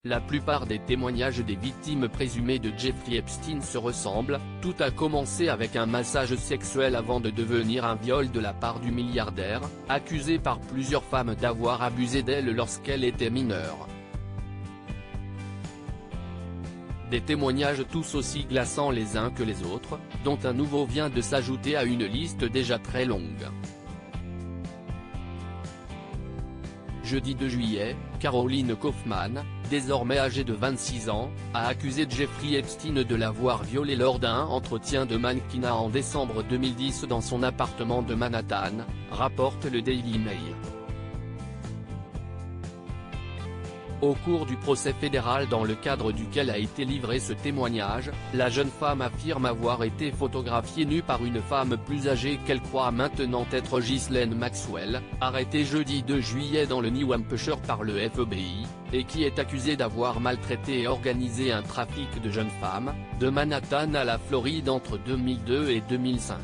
La plupart des témoignages des victimes présumées de Jeffrey Epstein se ressemblent, tout a commencé avec un massage sexuel avant de devenir un viol de la part du milliardaire, accusé par plusieurs femmes d'avoir abusé d'elle lorsqu'elle était mineure. Des témoignages tous aussi glaçants les uns que les autres, dont un nouveau vient de s'ajouter à une liste déjà très longue. Jeudi 2 juillet, Caroline Kaufman, désormais âgée de 26 ans, a accusé Jeffrey Epstein de l'avoir violée lors d'un entretien de mannequinat en décembre 2010 dans son appartement de Manhattan, rapporte le Daily Mail. Au cours du procès fédéral dans le cadre duquel a été livré ce témoignage, la jeune femme affirme avoir été photographiée nue par une femme plus âgée qu'elle croit maintenant être Ghislaine Maxwell, arrêtée jeudi 2 juillet dans le New Hampshire par le FBI, et qui est accusée d'avoir maltraité et organisé un trafic de jeunes femmes, de Manhattan à la Floride entre 2002 et 2005.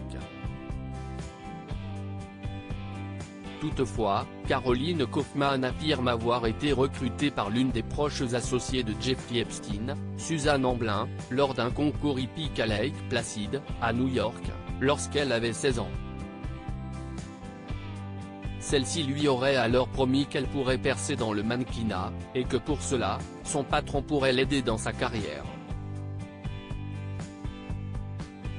Toutefois, Caroline Kaufman affirme avoir été recrutée par l'une des proches associées de Jeffrey Epstein, Suzanne Amblin, lors d'un concours hippique à Lake Placid, à New York, lorsqu'elle avait 16 ans. Celle-ci lui aurait alors promis qu'elle pourrait percer dans le mannequinat, et que pour cela, son patron pourrait l'aider dans sa carrière.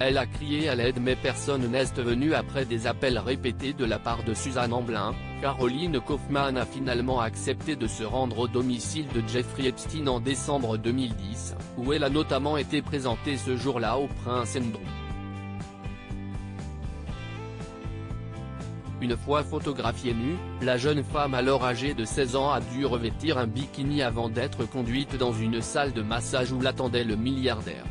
Elle a crié à l'aide mais personne n'est venu après des appels répétés de la part de Suzanne Amblin. Caroline Kaufman a finalement accepté de se rendre au domicile de Jeffrey Epstein en décembre 2010, où elle a notamment été présentée ce jour-là au prince Andrew. Une fois photographiée nue, la jeune femme alors âgée de 16 ans a dû revêtir un bikini avant d'être conduite dans une salle de massage où l'attendait le milliardaire.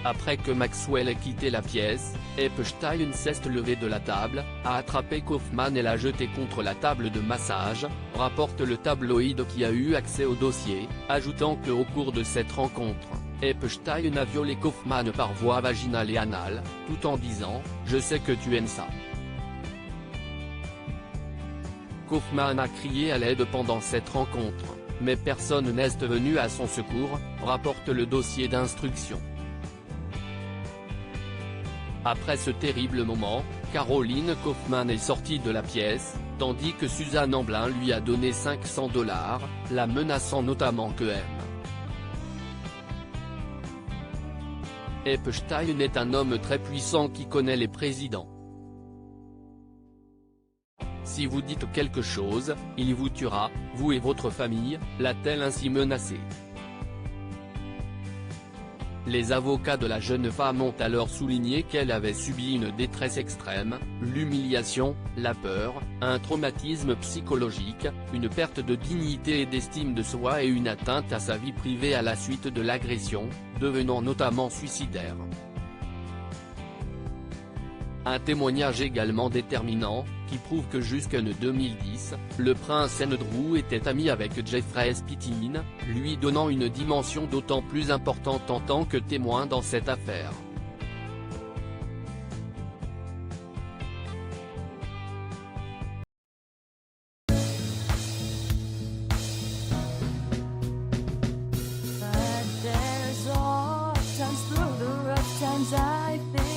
Après que Maxwell ait quitté la pièce, Epstein s'est levé de la table, a attrapé Kaufman et l'a jeté contre la table de massage, rapporte le tabloïd qui a eu accès au dossier, ajoutant que au cours de cette rencontre, Epstein a violé Kaufman par voie vaginale et anale, tout en disant « Je sais que tu aimes ça ». Kaufman a crié à l'aide pendant cette rencontre, mais personne n'est venu à son secours, rapporte le dossier d'instruction. Après ce terrible moment, Caroline Kaufman est sortie de la pièce, tandis que Suzanne Amblin lui a donné $500, la menaçant notamment que M. Epstein est un homme très puissant qui connaît les présidents. Si vous dites quelque chose, il vous tuera, vous et votre famille, l'a-t-elle ainsi menacé. Les avocats de la jeune femme ont alors souligné qu'elle avait subi une détresse extrême, l'humiliation, la peur, un traumatisme psychologique, une perte de dignité et d'estime de soi et une atteinte à sa vie privée à la suite de l'agression, devenant notamment suicidaire. Un témoignage également déterminant, qui prouve que jusqu'en 2010, le prince Andrew était ami avec Jeffrey Epstein, lui donnant une dimension d'autant plus importante en tant que témoin dans cette affaire. But there's all times through the rough times I think